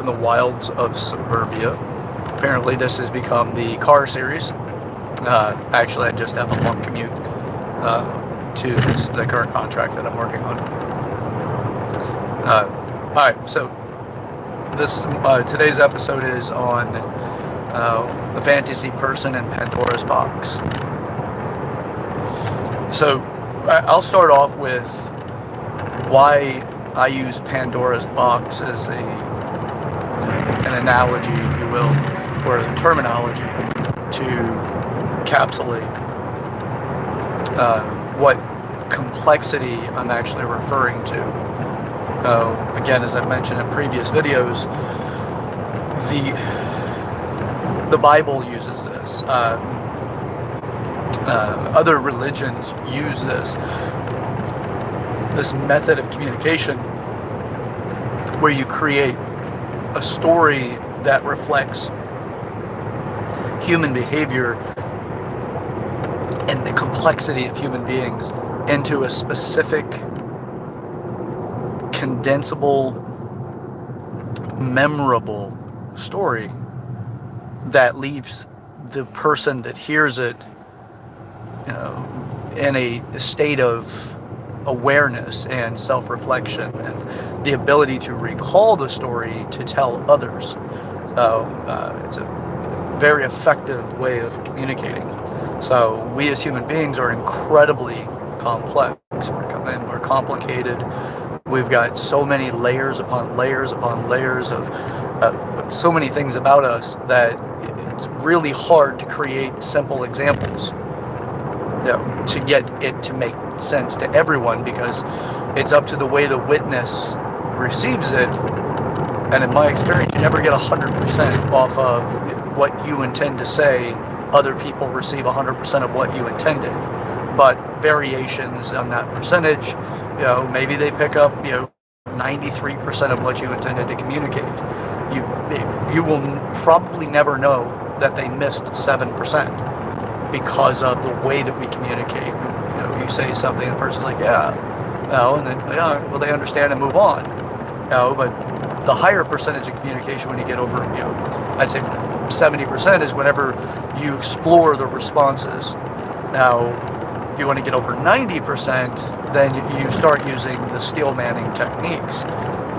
in the wilds of suburbia. Apparently this has become the car series. Actually, I just have a long commute to the current contract that I'm working on. Alright, so this today's episode is on the fantasy person in Pandora's box. So I'll start off with why I use Pandora's box as an analogy, if you will, or a terminology to encapsulate what complexity I'm actually referring to. Again, as I've mentioned in previous videos, the Bible uses this. Other religions use this method of communication where you create a story that reflects human behavior and the complexity of human beings into a specific, condensable, memorable story that leaves the person that hears it, in a state of awareness and self-reflection and the ability to recall the story to tell others. So it's a very effective way of communicating. So we as human beings are incredibly complex. We're complicated. We've got so many layers upon layers upon layers of so many things about us that it's really hard to create simple examples to get it to make sense to everyone, because it's up to the way the witness receives it. And in my experience, you never get 100% off of what you intend to say. Other people receive 100% of what you intended, but variations on that percentage, maybe they pick up 93% of what you intended to communicate. You will probably never know that they missed 7% because of the way that we communicate. You say something and the person's like, yeah, and then, well, they understand and move on. But the higher percentage of communication, when you get over, I'd say 70%, is whenever you explore the responses. Now, if you want to get over 90%, then you start using the steel manning techniques,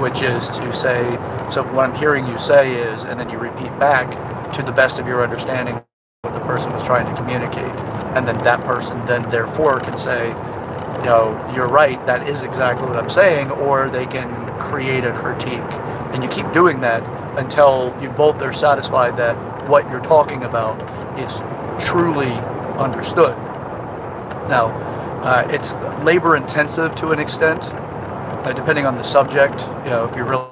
which is to say, so what I'm hearing you say is, and then you repeat back to the best of your understanding what the person was trying to communicate. And then that person then therefore can say, you're right, that is exactly what I'm saying, or they can create a critique. And you keep doing that until you both are satisfied that what you're talking about is truly understood. Now, it's labor intensive to an extent, depending on the subject. If you're really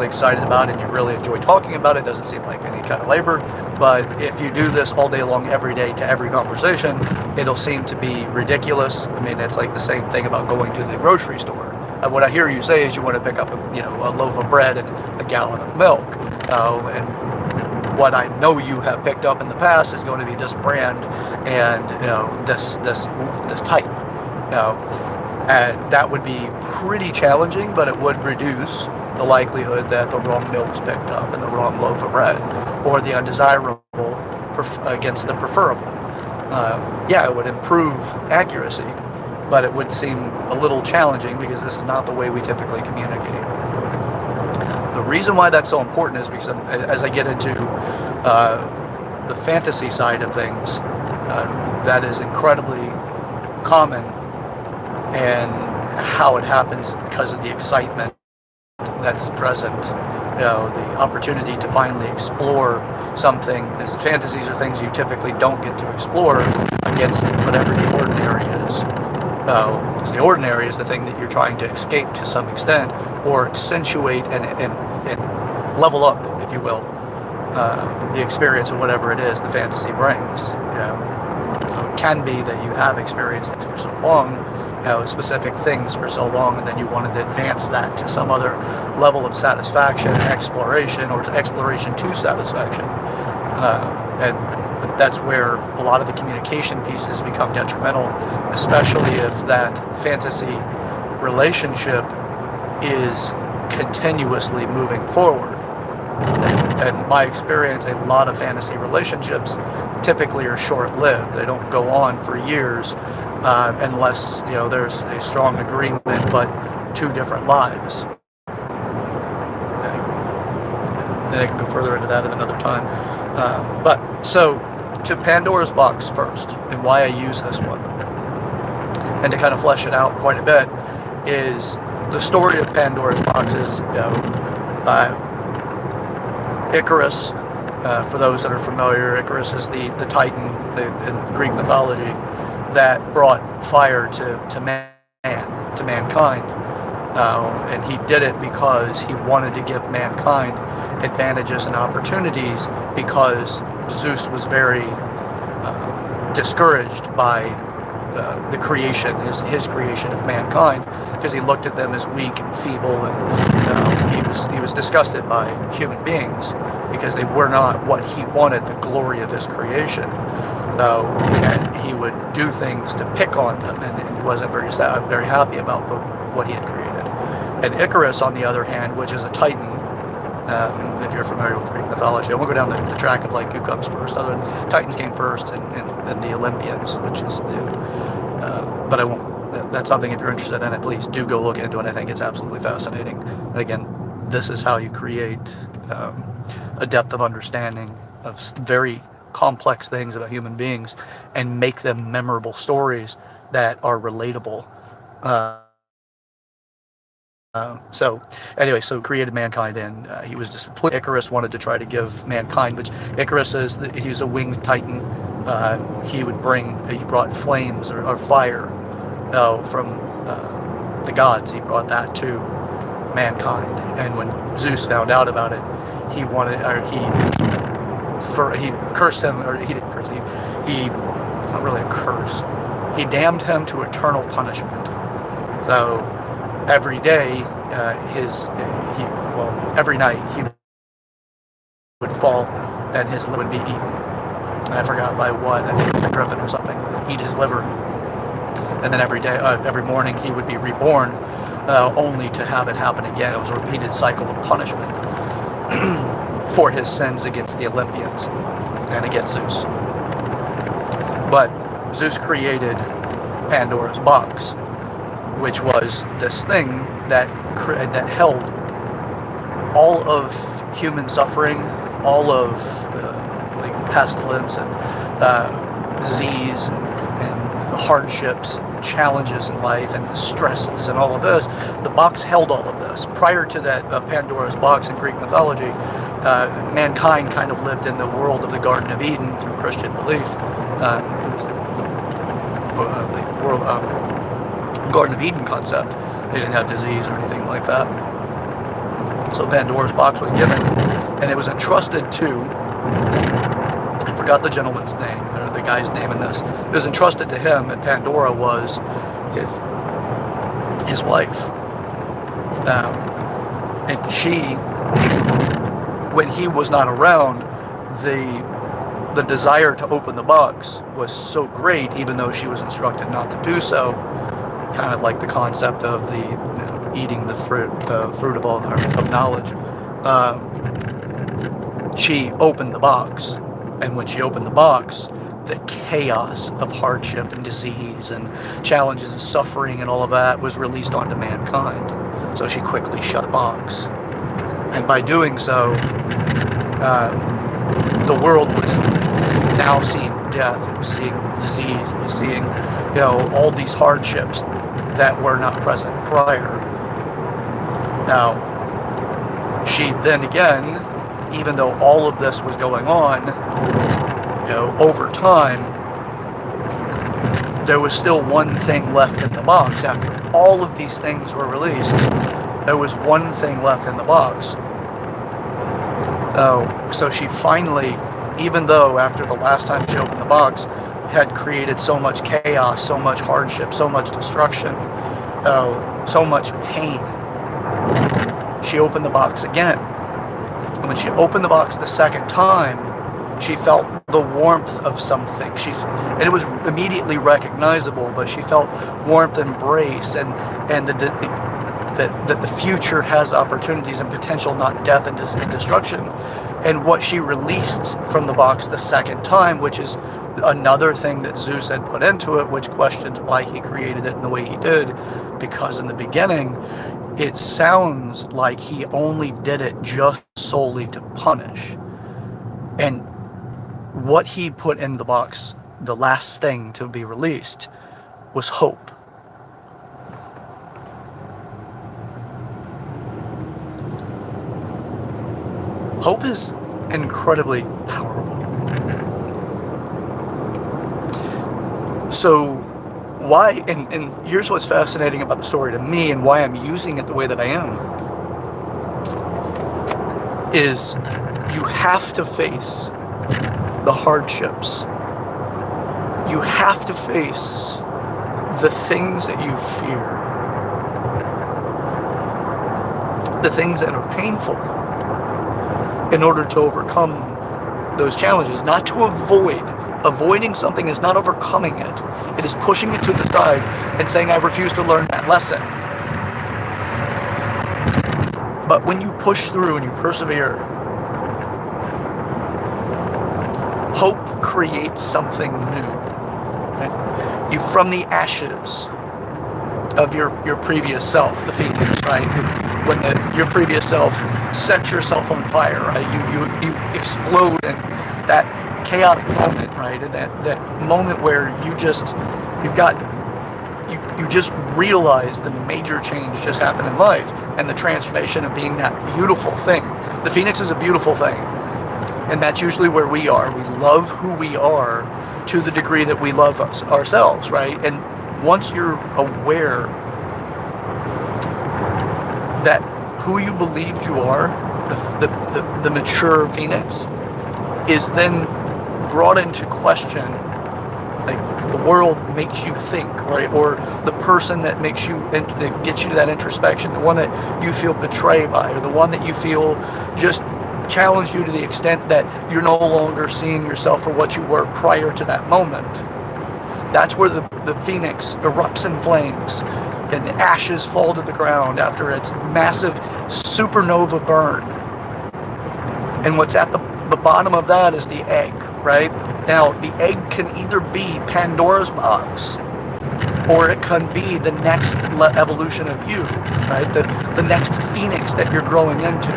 excited about it and you really enjoy talking about it, doesn't seem like any kind of labor. But if you do this all day long, every day, to every conversation, it'll seem to be ridiculous. I mean, it's like the same thing about going to the grocery store. What I hear you say is you want to pick up a loaf of bread and a gallon of milk. And what I know you have picked up in the past is going to be this brand and this type. And that would be pretty challenging, but it would reduce the likelihood that the wrong milk's picked up and the wrong loaf of bread, or the undesirable against the preferable. It would improve accuracy, but it would seem a little challenging because this is not the way we typically communicate. The reason why that's so important is because as I get into the fantasy side of things, that is incredibly common, and how it happens because of the excitement that's present, the opportunity to finally explore something. As fantasies are things you typically don't get to explore against whatever the ordinary is. Because the ordinary is the thing that you're trying to escape to some extent, or accentuate and level up, if you will, the experience of whatever it is the fantasy brings. So it can be that you have experienced things for so long, specific things for so long, and then you wanted to advance that to some other level of satisfaction, exploration, or exploration to satisfaction. And that's where a lot of the communication pieces become detrimental, especially if that fantasy relationship is continuously moving forward. And my experience, a lot of fantasy relationships typically are short-lived. They don't go on for years unless there's a strong agreement, but two different lives. Okay. Then I can go further into that at another time. But so to Pandora's box first, and why I use this one, and to kind of flesh it out quite a bit, is the story of Pandora's box is Icarus. For those that are familiar, Icarus is the Titan in Greek mythology that brought fire to mankind. And he did it because he wanted to give mankind advantages and opportunities, because Zeus was very discouraged by the creation, his creation of mankind, because he looked at them as weak and feeble, and he was disgusted by human beings because they were not what he wanted, the glory of his creation. And he would do things to pick on them, and he wasn't very happy about what he had created. And Icarus, on the other hand, which is a Titan, if you're familiar with Greek mythology, I won't go down the track of like who comes first. Other Titans came first, and the Olympians, which is but I won't. That's something, if you're interested in it, please do go look into it. I think it's absolutely fascinating. And again, this is how you create a depth of understanding of very complex things about human beings and make them memorable stories that are relatable. So created mankind, and he was disappointed. Icarus wanted to try to give mankind, which Icarus he was a winged Titan. He brought flames or fire from the gods. He brought that to mankind, and when Zeus found out about it, he cursed him, or he didn't curse him. It's not really a curse. He damned him to eternal punishment. So every day, every night he would fall, and his liver would be eaten. And I forgot by what. I think it was a griffin or something. Eat his liver, and then every morning he would be reborn, only to have it happen again. It was a repeated cycle of punishment for his sins against the Olympians and against Zeus. But Zeus created Pandora's box, which was this thing that held all of human suffering, all of pestilence and disease and hardships, challenges in life, and the stresses and all of this. The box held all of this. Prior to that, Pandora's box in Greek mythology, mankind kind of lived in the world of the Garden of Eden through Christian belief. It was the world. Garden of Eden concept. They didn't have disease or anything like that. So Pandora's box was given, and it was entrusted to, I forgot the gentleman's name, or the guy's name in this. It was entrusted to him, and Pandora was his wife. And she, when he was not around, the desire to open the box was so great, even though she was instructed not to do so. Kind of like the concept of eating the fruit of all of knowledge. She opened the box, and when she opened the box, the chaos of hardship and disease and challenges and suffering and all of that was released onto mankind. So she quickly shut the box, and by doing so, the world was now seeing death. It was seeing disease. It was seeing, all these hardships that were not present prior. Now, she then again, even though all of this was going on, over time, there was still one thing left in the box. After all of these things were released, there was one thing left in the box. So she finally, even though after the last time she opened the box, had created so much chaos, so much hardship, so much destruction, so much pain, she opened the box again. And when she opened the box the second time, she felt the warmth of something. And it was immediately recognizable, but she felt warmth, embrace, and that the future has opportunities and potential, not death and destruction. And what she released from the box the second time, which is another thing that Zeus had put into it, which questions why he created it in the way he did, because in the beginning, it sounds like he only did it just solely to punish. And what he put in the box, the last thing to be released, was hope. Hope is incredibly powerful. So why, and here's what's fascinating about the story to me and why I'm using it the way that I am, is you have to face the hardships. You have to face the things that you fear, the things that are painful, in order to overcome those challenges. Not to avoid. Avoiding something is not overcoming it. It is pushing it to the side and saying, I refuse to learn that lesson. But when you push through and you persevere, hope creates something new. Right? You, from the ashes of your previous self, the phoenix, right? When your previous self sets yourself on fire, right? You explode in that chaotic moment, right? And that moment where you just realize the major change just happened in life, and the transformation of being that beautiful thing. The phoenix is a beautiful thing, and that's usually where we are. We love who we are to the degree that we love ourselves, right? And once you're aware that who you believed you are, the mature phoenix, is then brought into question, like the world makes you think, right? Or the person that makes you, that gets you to that introspection, the one that you feel betrayed by, or the one that you feel just challenged you to the extent that you're no longer seeing yourself for what you were prior to that moment. That's where the phoenix erupts in flames and the ashes fall to the ground after its massive supernova burn. And what's at the bottom of that is the egg, right? Now, the egg can either be Pandora's box, or it can be the next evolution of you, right? The next phoenix that you're growing into.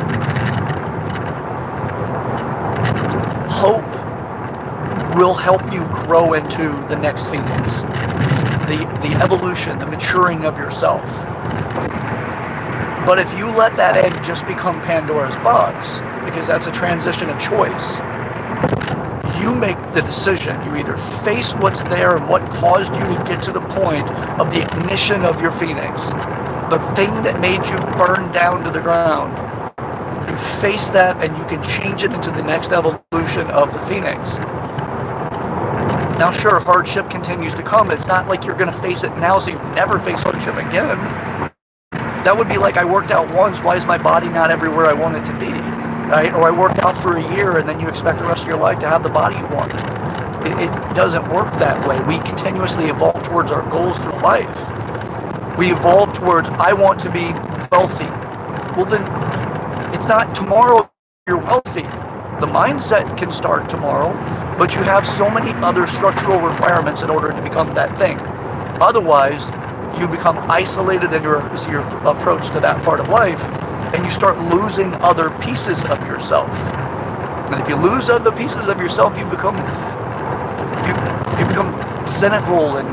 Hope will help you grow into the next phoenix. The evolution, the maturing of yourself. But if you let that egg just become Pandora's box, because that's a transition of choice, you make the decision. You either face what's there and what caused you to get to the point of the ignition of your phoenix, the thing that made you burn down to the ground. You face that and you can change it into the next evolution of the phoenix. Now sure, hardship continues to come. It's not like you're going to face it now so you never face hardship again. That would be like, I worked out once, why is my body not everywhere I want it to be? Right? Or I worked out for a year and then you expect the rest of your life to have the body you want. It doesn't work that way. We continuously evolve towards our goals through life. We evolve towards, I want to be wealthy. Well then, it's not tomorrow you're wealthy. The mindset can start tomorrow, but you have so many other structural requirements in order to become that thing. Otherwise, you become isolated in your approach to that part of life, and you start losing other pieces of yourself. And if you lose other pieces of yourself, you become cynical and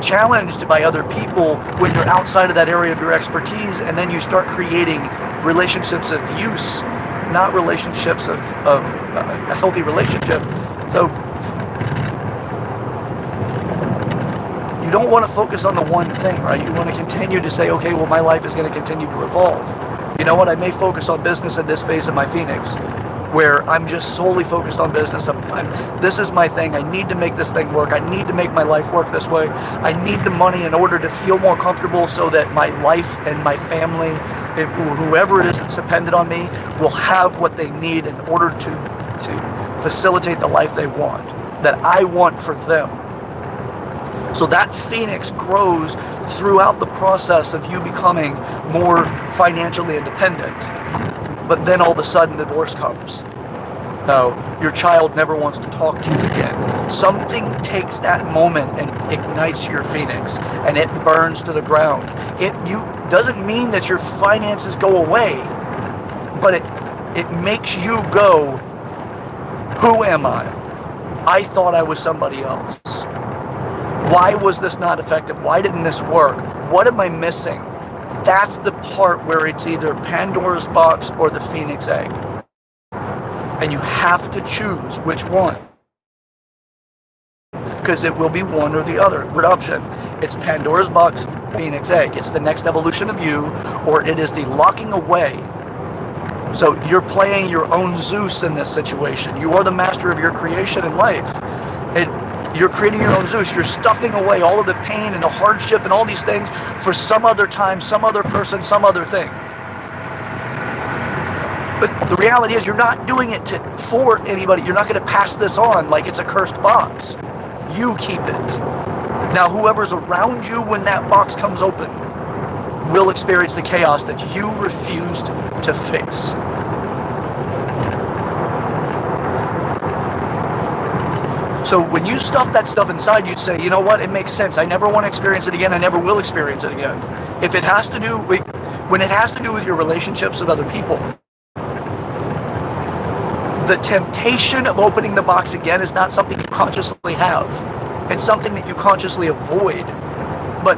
challenged by other people when you're outside of that area of your expertise, and then you start creating relationships of use, not relationships of a healthy relationship. So you don't want to focus on the one thing, right? You want to continue to say, okay, well, my life is going to continue to evolve. You know what? I may focus on business in this phase of my phoenix, where I'm just solely focused on business. This is my thing. I need to make this thing work. I need to make my life work this way. I need the money in order to feel more comfortable so that my life and my family, whoever it is that's dependent on me, will have what they need in order to facilitate the life they want, that I want for them. So that phoenix grows throughout the process of you becoming more financially independent. But then all of a sudden divorce comes. Your child never wants to talk to you again. Something takes that moment and ignites your phoenix, and it burns to the ground. It doesn't mean that your finances go away, but it makes you go, who am I? I thought I was somebody else. Why was this not effective? Why didn't this work? What am I missing? That's the part where it's either Pandora's box or the phoenix egg. And you have to choose which one. Because it will be one or the other. Good option. It's Pandora's box, phoenix egg. It's the next evolution of you, or it is the locking away. So you're playing your own Zeus in this situation. You are the master of your creation in life. You're creating your own Zeus. You're stuffing away all of the pain and the hardship and all these things for some other time, some other person, some other thing. But the reality is you're not doing it for anybody. You're not going to pass this on like it's a cursed box. You keep it. Now, whoever's around you when that box comes open will experience the chaos that you refused to face. So when you stuff that stuff inside, you'd say, you know what, it makes sense. I never want to experience it again. I never will experience it again. If it has to do with, when it has to do with your relationships with other people, the temptation of opening the box again is not something you consciously have. It's something that you consciously avoid. But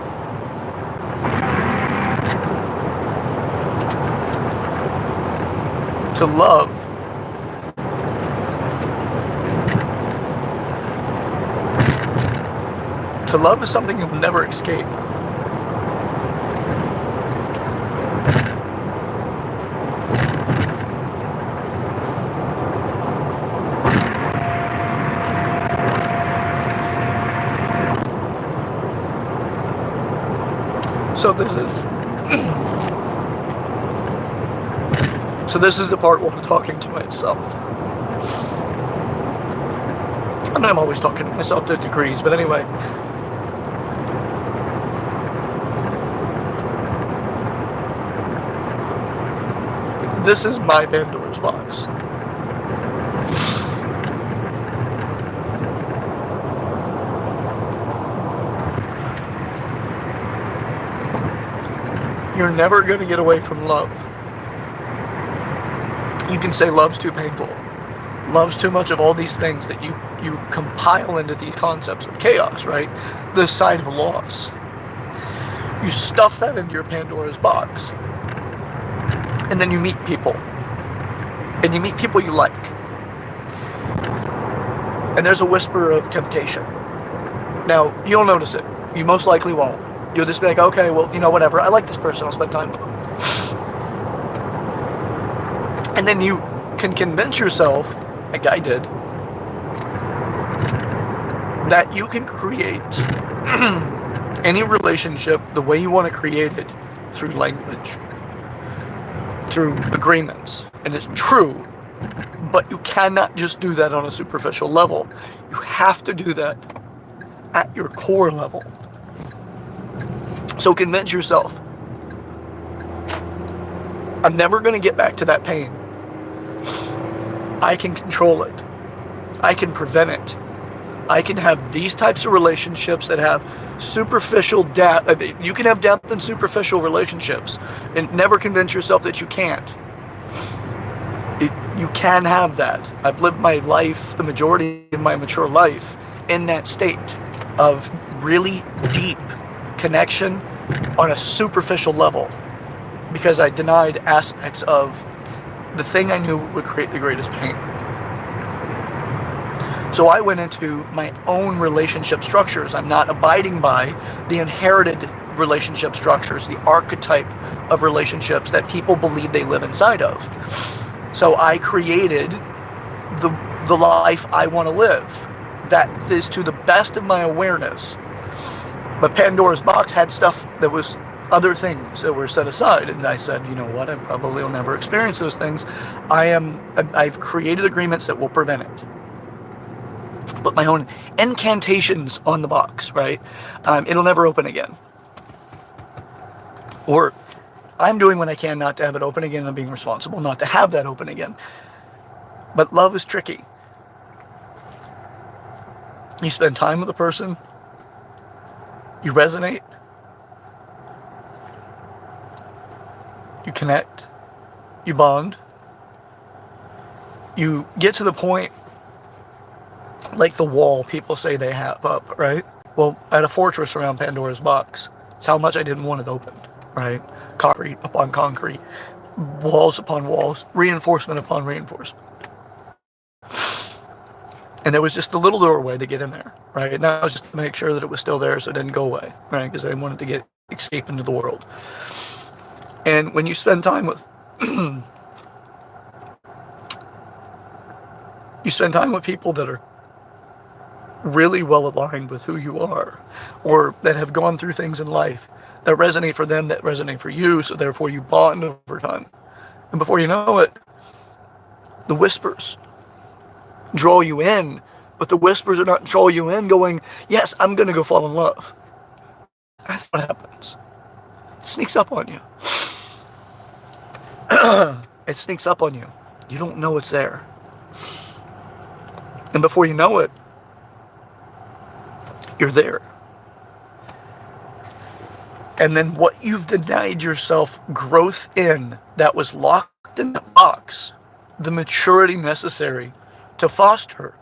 to love, is something you'll never escape. So this is the part where I'm talking to myself. And I'm always talking to myself to degrees, but anyway. This is my Pandora's box. You're never going to get away from love. You can say love's too painful. Love's too much of all these things that you compile into these concepts of chaos, right? The side of loss. You stuff that into your Pandora's box. And then you meet people. And you meet people you like. And there's a whisper of temptation. Now, you'll notice it. You most likely won't. You'll just be like, okay, well, whatever. I like this person. I'll spend time with them. And then you can convince yourself, like I did, that you can create any relationship the way you want to create it through language, through agreements. And it's true, but you cannot just do that on a superficial level. You have to do that at your core level. So convince yourself, I'm never going to get back to that pain. I can control it. I can prevent it. I can have these types of relationships that have superficial depth. You can have depth in superficial relationships, and never convince yourself that you can't. You can have that. I've lived my life, the majority of my mature life, in that state of really deep connection on a superficial level, because I denied aspects of the thing I knew would create the greatest pain. So I went into my own relationship structures. I'm not abiding by the inherited relationship structures, the archetype of relationships that people believe they live inside of. So I created the life I want to live. That is to the best of my awareness. But Pandora's box had stuff that was other things that were set aside, and I said, you know what, I probably will never experience those things. I've created agreements that will prevent it. put my own incantations on the box, right? It'll never open again. Or I'm doing what I can not to have it open again, and I'm being responsible not to have that open again. But love is tricky. You spend time with a person, you resonate, you connect, you bond, you get to the point like the wall people say they have up, right? Well, I had a fortress around Pandora's box. It's how much I didn't want it opened, right? Concrete upon concrete, walls upon walls, reinforcement upon reinforcement. And there was just a little doorway to get in there, right? And that was just to make sure that it was still there so it didn't go away, right? Because I wanted to escape into the world. And when you spend time with you spend time with people that are really well aligned with who you are, or that have gone through things in life that resonate for them, that resonate for you, so therefore you bond over time. And before you know it, the whispers draw you in, but the whispers are not draw you in going, yes, I'm going to go fall in love. That's what happens. It sneaks up on you. It sneaks up on you. You don't know it's there. And before you know it, you're there. And then what you've denied yourself growth in, that was locked in that box, the maturity necessary to foster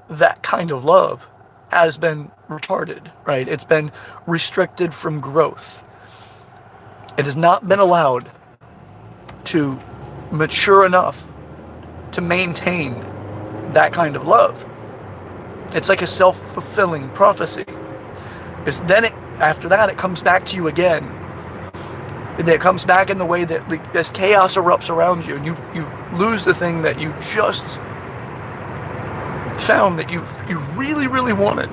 that kind of love, has been retarded, right? It's been restricted from growth. It has not been allowed to mature enough to maintain that kind of love. It's like a self-fulfilling prophecy. Because then after that, it comes back to you again. And it comes back in the way that this chaos erupts around you, and you lose the thing that you just found that you really, really wanted.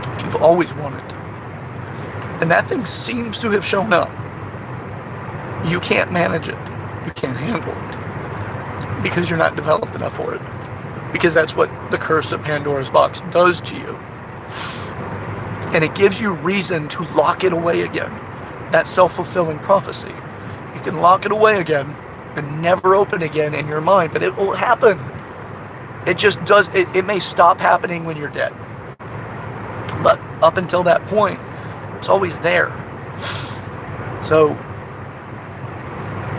That you've always wanted. And that thing seems to have shown up. You can't manage it. You can't handle it. Because you're not developed enough for it. Because that's what the curse of Pandora's box does to you. And it gives you reason to lock it away again. That self-fulfilling prophecy. You can lock it away again and never open again in your mind, but it will happen. It just does. It may stop happening when you're dead. But up until that point, it's always there. So,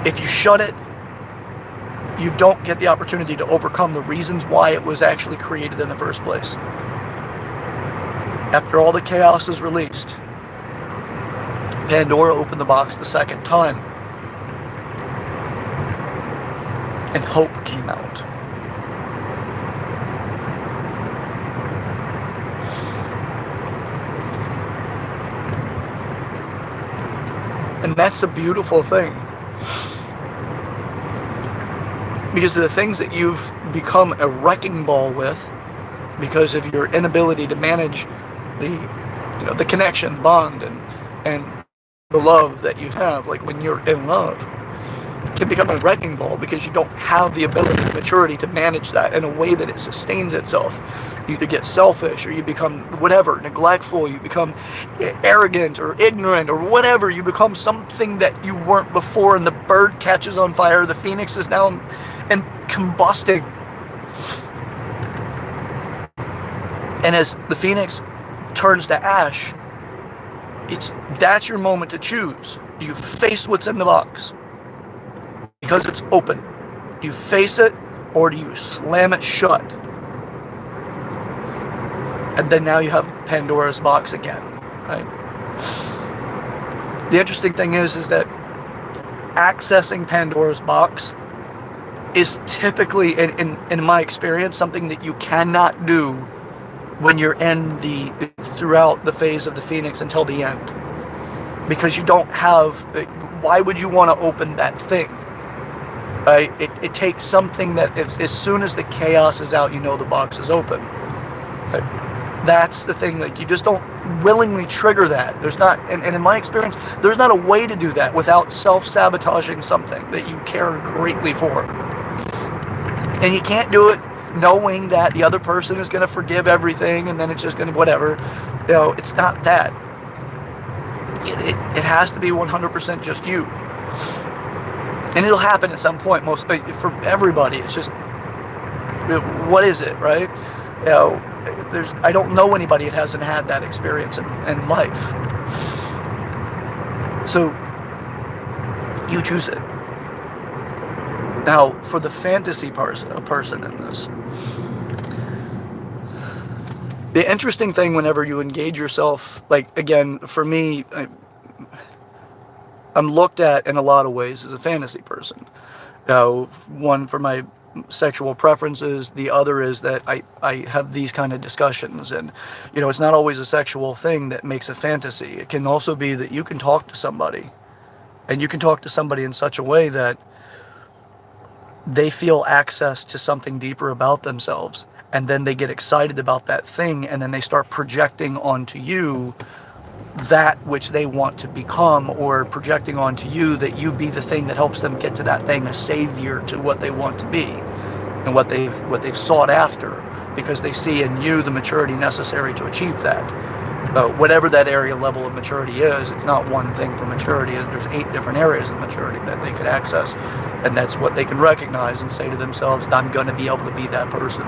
if you shut it, you don't get the opportunity to overcome the reasons why it was actually created in the first place. After all the chaos is released, Pandora opened the box the second time, and hope came out. And that's a beautiful thing. Because the things that you've become a wrecking ball with, because of your inability to manage the connection, bond, and the love that you have, like when you're in love, can become a wrecking ball because you don't have the ability and maturity to manage that in a way that it sustains itself. You either get selfish, or you become whatever, neglectful, you become arrogant or ignorant or whatever. You become something that you weren't before, and the bird catches on fire, the phoenix is now and combusting. And as the phoenix turns to ash, that's your moment to choose. Do you face what's in the box? Because it's open. Do you face it, or do you slam it shut? And then now you have Pandora's box again, right? The interesting thing is that accessing Pandora's box is typically, in my experience, something that you cannot do when you're throughout the phase of the phoenix until the end. Because you don't have, why would you want to open that thing? Right? It takes something that as soon as the chaos is out, you know the box is open. Right? That's the thing, like you just don't willingly trigger that. There's not, and in my experience, there's not a way to do that without self-sabotaging something that you care greatly for. And you can't do it knowing that the other person is going to forgive everything and then it's just going to whatever. It's not that. It has to be 100% just you. And it'll happen at some point, most for everybody. It's just, what is it, right? I don't know anybody that hasn't had that experience in life. So you choose it. Now, for the fantasy person in this, the interesting thing whenever you engage yourself, like, again, for me, I'm looked at in a lot of ways as a fantasy person. One for my sexual preferences, the other is that I have these kind of discussions, and it's not always a sexual thing that makes a fantasy. It can also be that you can talk to somebody, and you can talk to somebody in such a way that they feel access to something deeper about themselves, and then they get excited about that thing, and then they start projecting onto you that which they want to become, or projecting onto you that you be the thing that helps them get to that thing, a savior to what they want to be and what they've sought after, because they see in you the maturity necessary to achieve that. Whatever that area level of maturity is, it's not one thing for maturity. There's 8 different areas of maturity that they could access, and that's what they can recognize and say to themselves, I'm going to be able to be that person.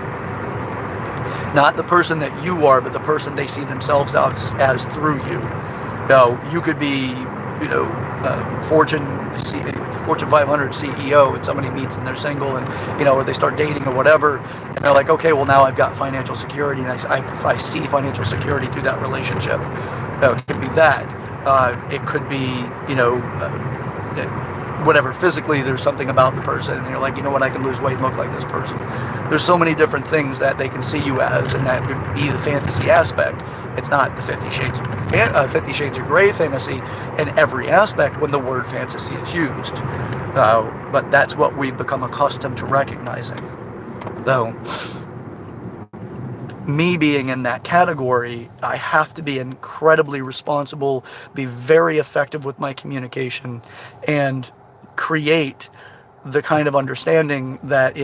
Not the person that you are, but the person they see themselves as through you. You could be, Fortune 500 CEO, and somebody meets and they're single, and or they start dating or whatever, and they're like, okay, well, now I've got financial security, and I see financial security through that relationship. It could be that. It could be, whatever, physically there's something about the person, and you're like, I can lose weight and look like this person. There's so many different things that they can see you as, and that would be the fantasy aspect. It's not the 50 Shades of Grey fantasy in every aspect when the word fantasy is used. But that's what we've become accustomed to recognizing. So, me being in that category, I have to be incredibly responsible, be very effective with my communication, and create the kind of understanding that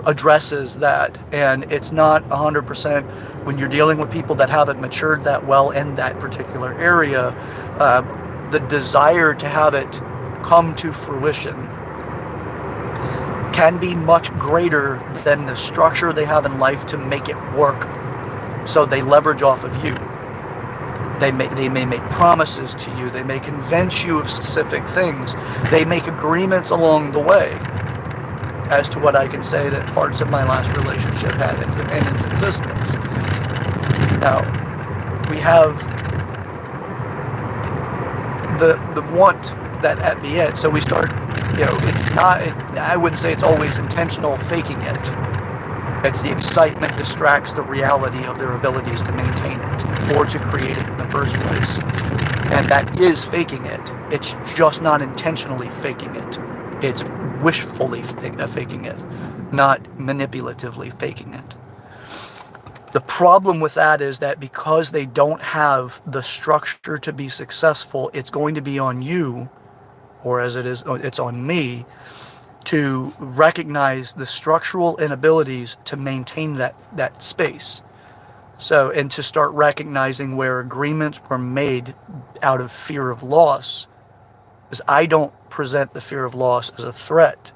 addresses that. And it's not 100% when you're dealing with people that haven't matured that well in that particular area. The desire to have it come to fruition can be much greater than the structure they have in life to make it work. So they leverage off of you. They may make promises to you. They may convince you of specific things. They make agreements along the way as to what I can say that parts of my last relationship had in its existence. Now, we have the want that at the end. So we start, it's not, I wouldn't say it's always intentional faking it. It's the excitement distracts the reality of their abilities to maintain it or to create it in the first place. And that is faking it. It's just not intentionally faking it. It's wishfully faking it, not manipulatively faking it. The problem with that is that because they don't have the structure to be successful, it's going to be on you, or as it is, it's on me, to recognize the structural inabilities to maintain that space. So, and to start recognizing where agreements were made out of fear of loss. Because I don't present the fear of loss as a threat.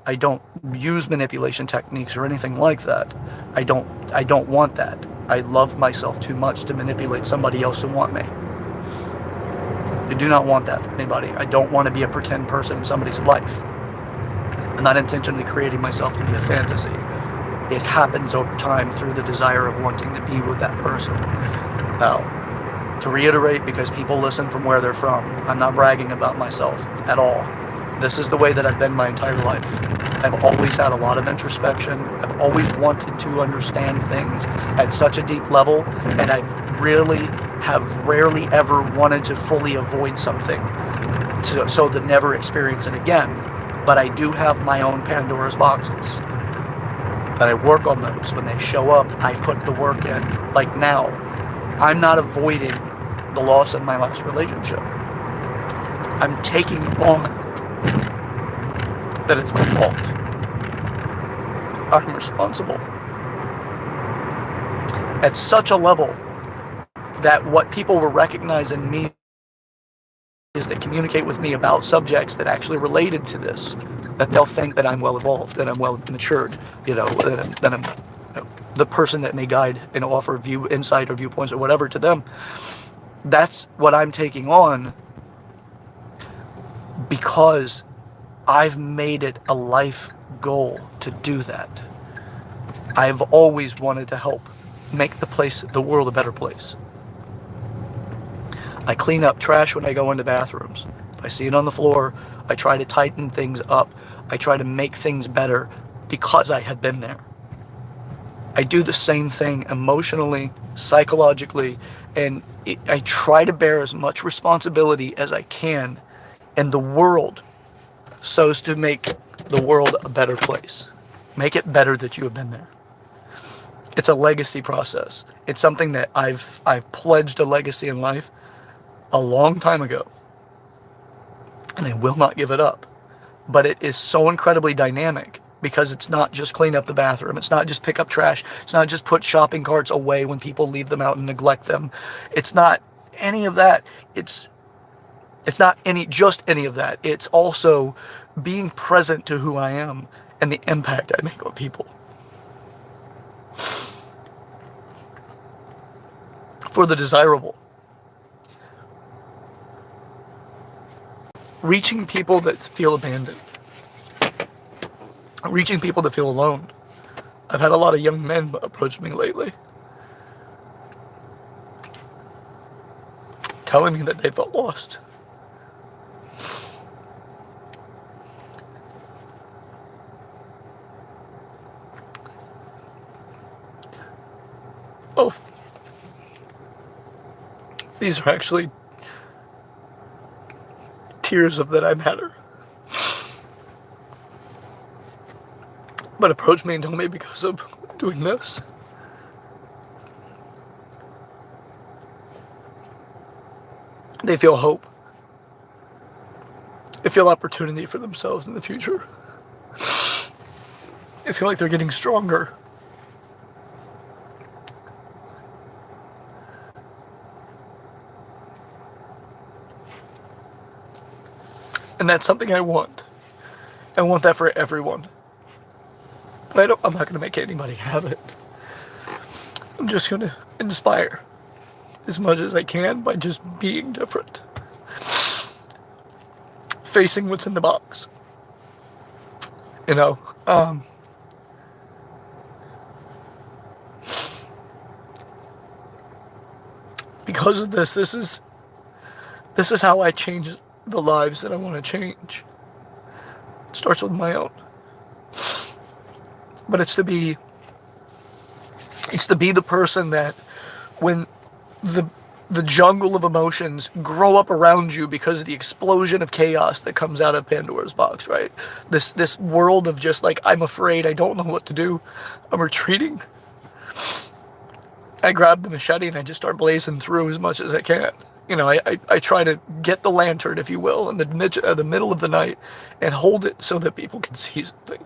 I don't use manipulation techniques or anything like that. I don't want that. I love myself too much to manipulate somebody else to want me. I do not want that for anybody. I don't want to be a pretend person in somebody's life. I'm not intentionally creating myself to be a fantasy. It happens over time through the desire of wanting to be with that person. Now, to reiterate, because people listen from where they're from, I'm not bragging about myself at all. This is the way that I've been my entire life. I've always had a lot of introspection. I've always wanted to understand things at such a deep level, and I have rarely ever wanted to fully avoid something so to never experience it again. But I do have my own Pandora's boxes. And I work on those. When they show up, I put the work in. Like now, I'm not avoiding the loss of my last relationship. I'm taking on that it's my fault. I'm responsible at such a level that what people will recognize in me is they communicate with me about subjects that actually related to this, that they'll think that I'm well evolved, that I'm well matured, that I'm the person that may guide and offer insight or viewpoints or whatever to them. That's what I'm taking on because I've made it a life goal to do that. I've always wanted to help make the world a better place. I clean up trash when I go into bathrooms. If I see it on the floor, I try to tighten things up. I try to make things better because I have been there. I do the same thing emotionally, psychologically, and I try to bear as much responsibility as I can in the world so as to make the world a better place. Make it better that you have been there. It's a legacy process. It's something that I've pledged a legacy in life a long time ago, and I will not give it up. But it is so incredibly dynamic because it's not just clean up the bathroom. It's not just pick up trash. It's not just put shopping carts away when people leave them out and neglect them. It's not any of that. It's not just any of that. It's also being present to who I am and the impact I make on people. For the desirable. Reaching people that feel abandoned. Reaching people that feel alone. I've had a lot of young men approach me lately, telling me that they felt lost. Oh, these are actually tears of that I matter. But approach me and tell me because of doing this. They feel hope. They feel opportunity for themselves in the future. They feel like they're getting stronger. And that's something I want. I want that for everyone. But I'm not going to make anybody have it. I'm just going to inspire as much as I can by just being different. Facing what's in the box. Because of this is how I change the lives that I want to change. It starts with my own. But it's to be the person that when the jungle of emotions grow up around you because of the explosion of chaos that comes out of Pandora's box, right? This world of just like, I'm afraid, I don't know what to do, I'm retreating. I grab the machete and I just start blazing through as much as I can. I try to get the lantern, if you will, in the middle of the night and hold it so that people can see something.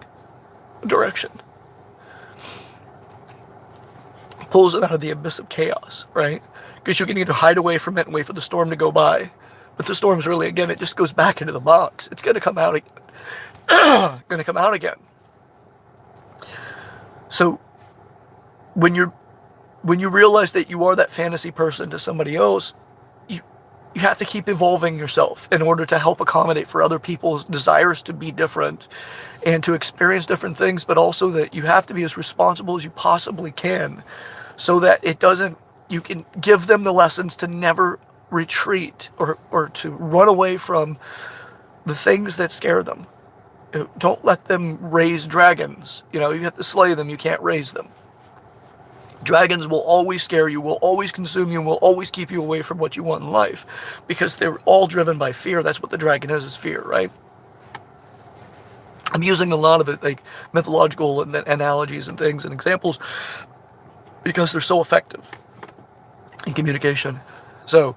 Direction. Pulls it out of the abyss of chaos, right? Because you can either hide away from it and wait for the storm to go by, but the storm's really, again, it just goes back into the box. It's going to come out again. So when you realize that you are that fantasy person to somebody else, you have to keep evolving yourself in order to help accommodate for other people's desires to be different and to experience different things, but also that you have to be as responsible as you possibly can so that you can give them the lessons to never retreat or to run away from the things that scare them. Don't let them raise dragons. You have to slay them, you can't raise them. Dragons will always scare you, will always consume you, will always keep you away from what you want in life because they're all driven by fear. That's what the dragon is fear, right? I'm using a lot of it, like mythological analogies and things and examples because they're so effective in communication. So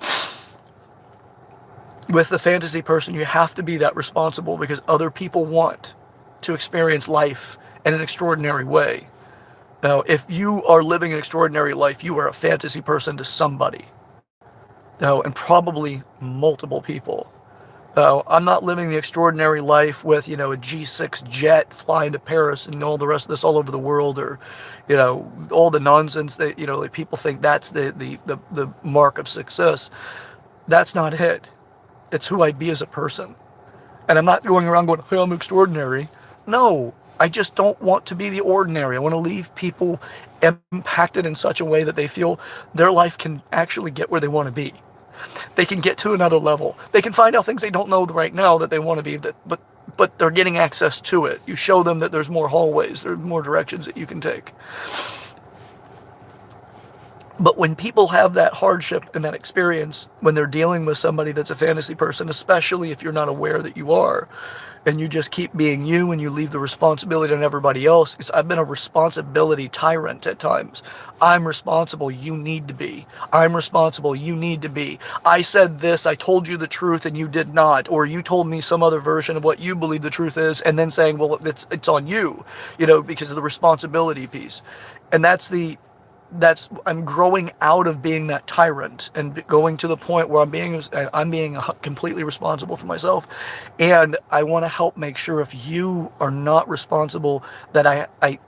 with the fantasy person, you have to be that responsible because other people want to experience life in an extraordinary way. Now, if you are living an extraordinary life, you are a fantasy person to somebody. Now, and probably multiple people. I'm not living the extraordinary life with, a G6 jet flying to Paris and all the rest of this all over the world, or, all the nonsense that, like people think that's the mark of success. That's not it. It's who I be as a person. And I'm not going around going, hey, I'm extraordinary. No, I just don't want to be the ordinary. I want to leave people impacted in such a way that they feel their life can actually get where they want to be. They can get to another level. They can find out things they don't know right now that they want to be, but they're getting access to it. You show them that there's more hallways, there's more directions that you can take. But when people have that hardship and that experience, when they're dealing with somebody that's a fantasy person, especially if you're not aware that you are, and you just keep being you and you leave the responsibility on everybody else, because I've been a responsibility tyrant at times. I'm responsible, you need to be. I'm responsible, you need to be. I said this, I told you the truth and you did not, or you told me some other version of what you believe the truth is, and then saying, well, it's on you, because of the responsibility piece. And I'm growing out of being that tyrant and going to the point where I'm being completely responsible for myself. And I want to help make sure if you are not responsible, that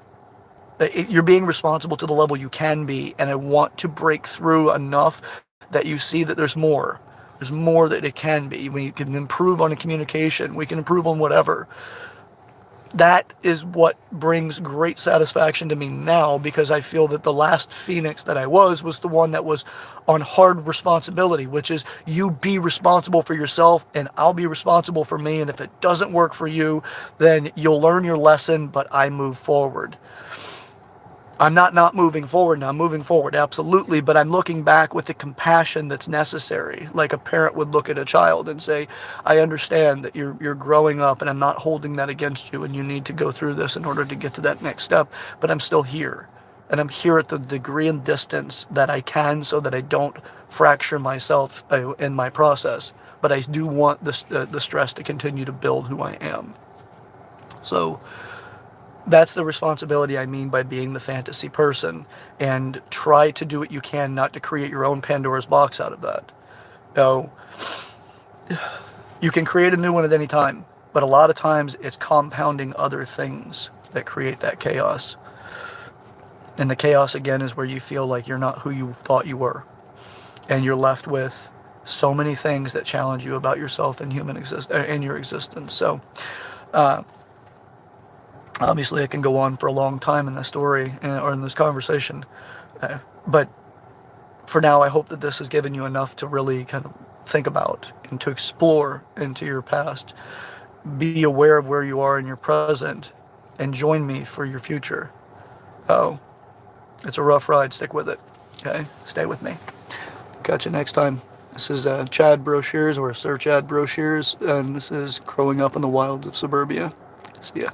you're being responsible to the level you can be. And I want to break through enough that you see that there's more. There's more that it can be. We can improve on the communication. We can improve on whatever. That is what brings great satisfaction to me now, because I feel that the last Phoenix that I was the one that was on hard responsibility, which is you be responsible for yourself and I'll be responsible for me. And if it doesn't work for you, then you'll learn your lesson, but I move forward. I'm not moving forward now. I'm moving forward, absolutely, but I'm looking back with the compassion that's necessary, like a parent would look at a child and say, I understand that you're growing up and I'm not holding that against you and you need to go through this in order to get to that next step, but I'm still here. And I'm here at the degree and distance that I can so that I don't fracture myself in my process. But I do want the stress to continue to build who I am. So that's the responsibility I mean by being the fantasy person, and try to do what you can not to create your own Pandora's box out of that. No, you can create a new one at any time, but a lot of times it's compounding other things that create that chaos. And the chaos again is where you feel like you're not who you thought you were, and you're left with so many things that challenge you about yourself and your existence. So obviously, it can go on for a long time in this story or in this conversation. But for now, I hope that this has given you enough to really kind of think about and to explore into your past. Be aware of where you are in your present and join me for your future. Oh, it's a rough ride. Stick with it. Okay? Stay with me. Catch you next time. This is Chad Brochures, or Sir Chad Brochures, and this is Growing Up in the Wilds of Suburbia. See ya.